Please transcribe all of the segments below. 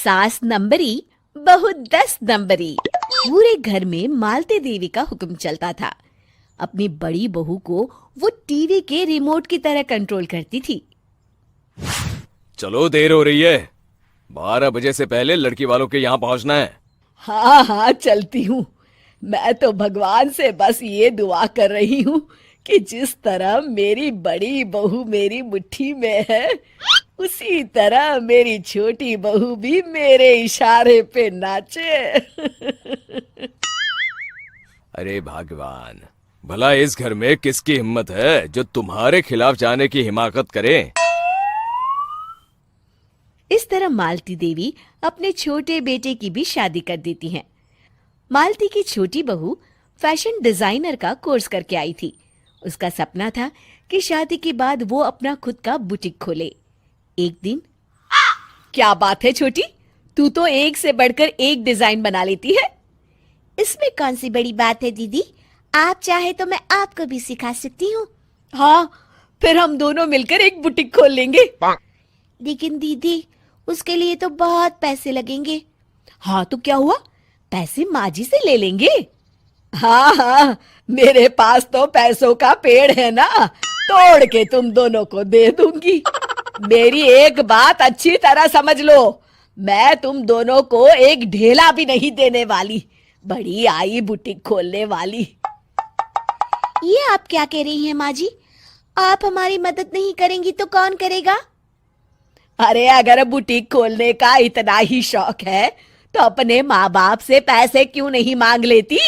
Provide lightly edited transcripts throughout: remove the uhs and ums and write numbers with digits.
सास नंबरी बहू 10 नंबरी। पूरे घर में मालती देवी का हुक्म चलता था। अपनी बड़ी बहू को वो टीवी के रिमोट की तरह कंट्रोल करती थी। चलो, देर हो रही है। 12 बजे से पहले लड़की वालों के यहाँ पहुंचना है। हाँ हाँ, चलती हूँ। मैं तो भगवान से बस ये दुआ कर रही हूँ कि जिस तरह मेरी बड़ी बहू मेरी मुट्ठी में है, उसी तरह मेरी छोटी बहू भी मेरे इशारे पे नाचे। अरे भगवान, भला इस घर में किसकी हिम्मत है जो तुम्हारे खिलाफ जाने की हिमाकत करे। इस तरह मालती देवी अपने छोटे बेटे की भी शादी कर देती हैं। मालती की छोटी बहू फैशन डिजाइनर का कोर्स करके आई थी। उसका सपना था कि शादी के बाद वो अपना खुद का बुटीक खोले। एक दिन, क्या बात है छोटी, तू तो एक से बढ़कर एक डिजाइन बना लेती है। इसमें कौन सी बड़ी बात है दीदी, आप चाहे तो मैं आपको भी सिखा सकती हूँ। हाँ, फिर हम दोनों मिलकर एक बुटीक खोल लेंगे। लेकिन दीदी, उसके लिए तो बहुत पैसे लगेंगे। हाँ तो क्या हुआ, पैसे माँ जी से ले लेंगे। हाँ हाँ, मेरे पास तो पैसों का पेड़ है ना, तोड़ के तुम दोनों को दे दूंगी। मेरी एक बात अच्छी तरह समझ लो, मैं तुम दोनों को एक ढेला भी नहीं देने वाली। बड़ी आई बुटीक खोलने वाली। ये आप क्या कह रही हैं माँ जी? आप हमारी मदद नहीं करेंगी तो कौन करेगा? अरे अगर बुटीक खोलने का इतना ही शौक है तो अपने माँ बाप से पैसे क्यों नहीं मांग लेती?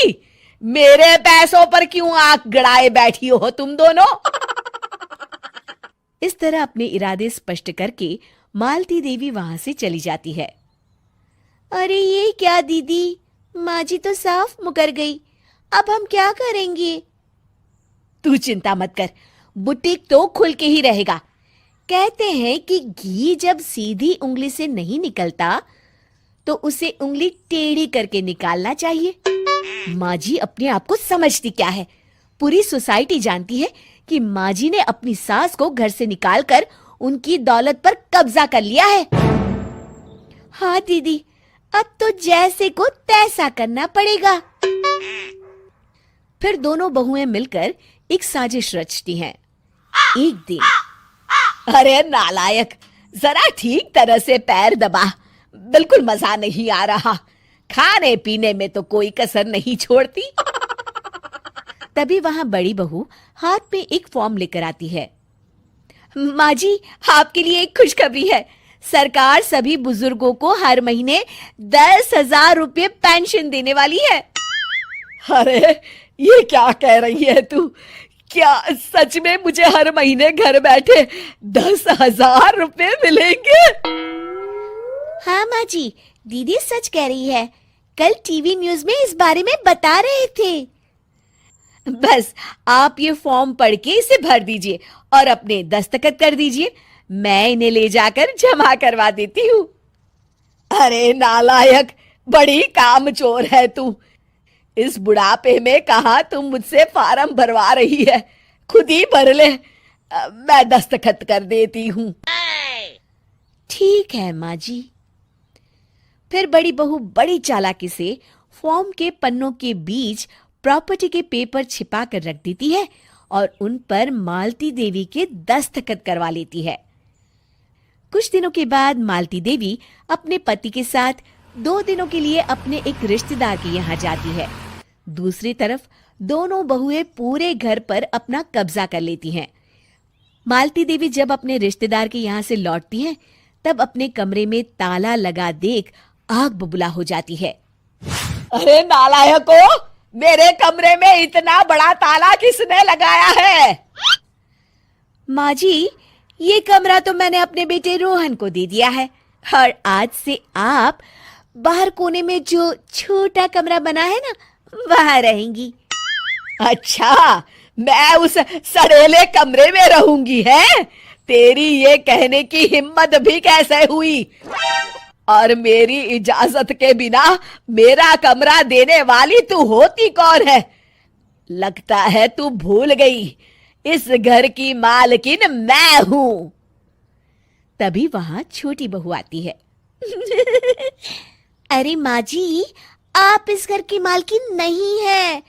मेरे पैसों पर क्यों आंख गड़ाए बैठी हो तुम दोनों? इस तरह अपने इरादे स्पष्ट करके मालती देवी वहां से चली जाती है। अरे ये क्या दीदी, माँ जी तो साफ मुकर गई। अब हम क्या करेंगे? तू चिंता मत कर, बुटीक तो खुल के ही रहेगा। कहते हैं कि घी जब सीधी उंगली से नहीं निकलता तो उसे उंगली टेढ़ी करके निकालना चाहिए। माँ जी अपने आप को समझती क्या है? पूरी सोसाइटी जानती है कि माँ जी ने अपनी सास को घर से निकालकर उनकी दौलत पर कब्जा कर लिया है। हाँ दीदी, अब तो जैसे को तैसा करना पड़ेगा। फिर दोनों बहुएं मिलकर एक साजिश रचती हैं। एक दिन, अरे नालायक, जरा ठीक तरह से पैर दबा, बिल्कुल मजा नहीं आ रहा। खाने पीने में तो कोई कसर नहीं छोड़ती। तभी वहां बड़ी बहू हाथ में एक फॉर्म लेकर आती है। माँ जी, आपके लिए एक खुशखबरी है। सरकार सभी बुजुर्गों को हर महीने 10,000 रुपये पेंशन देने वाली है। अरे ये क्या कह रही है तू? क्या सच में मुझे हर महीने घर बैठे 10,000 रुपये मिलेंगे? हाँ माँ जी, दीदी सच कह रही है। कल टीवी न्यूज में इस बारे में बता रहे थे। बस आप ये फॉर्म पढ़ के इसे भर दीजिए और अपने दस्तखत कर दीजिए। मैं इन्हें ले जाकर जमा करवा देती हूँ। अरे नालायक, बड़ी कामचोर है तू। इस बुढ़ापे में कहाँ तुम मुझसे फार्म भरवा रही है? खुद ही भर ले, मैं दस्तखत कर देती हूँ। ठीक है माँ जी। फिर बड़ी बहू बड़ी चालाकी से फॉर्म के पन्नों के बीच प्रॉपर्टी के पेपर छिपा कर रख देती है और उन पर मालती देवी के दस्तखत करवा लेती है। कुछ दिनों के बाद मालती देवी अपने पति के साथ 2 दिनों के लिए अपने एक रिश्तेदार के यहाँ जाती है। दूसरी तरफ दोनों बहुएं पूरे घर पर अपना कब्जा कर लेती हैं। मालती देवी जब अपने रिश्तेदार के यहाँ से लौटती हैं, तब अपने कमरे में ताला लगा देख आग बबूला हो जाती है। अरे नालायको, मेरे कमरे में इतना बड़ा ताला किसने लगाया है? माँ जी, ये कमरा तो मैंने अपने बेटे रोहन को दे दिया है और आज से आप बाहर कोने में जो छोटा कमरा बना है ना, वहां रहेंगी। अच्छा, मैं उस सड़ेले कमरे में रहूंगी है? तेरी ये कहने की हिम्मत भी कैसे हुई? और मेरी इजाजत के बिना मेरा कमरा देने वाली तू होती कौन है? लगता है तू भूल गई, इस घर की मालकिन मैं हूं। तभी वहां छोटी बहू आती है। अरे माँ जी, आप इस घर की मालकिन नहीं है।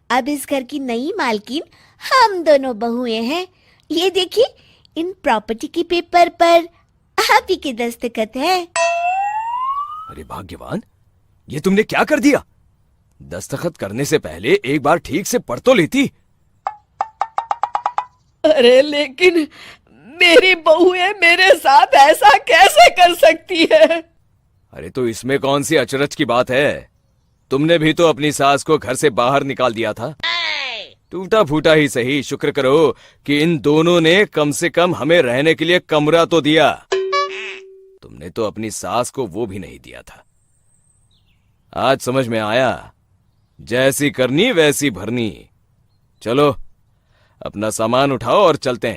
अब इस घर की नई मालकिन हम दोनों बहुएं हैं। ये देखिए, इन प्रॉपर्टी के पेपर पर आप ही के दस्तखत है। अरे भाग्यवान, ये तुमने क्या कर दिया? दस्तखत करने से पहले एक बार ठीक से पढ़ तो लेती। अरे लेकिन मेरी बहुएं मेरे साथ ऐसा कैसे कर सकती है? अरे तो इसमें कौन सी अचरज की बात है? तुमने भी तो अपनी सास को घर से बाहर निकाल दिया था। टूटा फूटा ही सही, शुक्र करो कि इन दोनों ने कम से कम हमें रहने के लिए कमरा तो दिया। तुमने तो अपनी सास को वो भी नहीं दिया था। आज समझ में आया, जैसी करनी वैसी भरनी। चलो अपना सामान उठाओ और चलते हैं।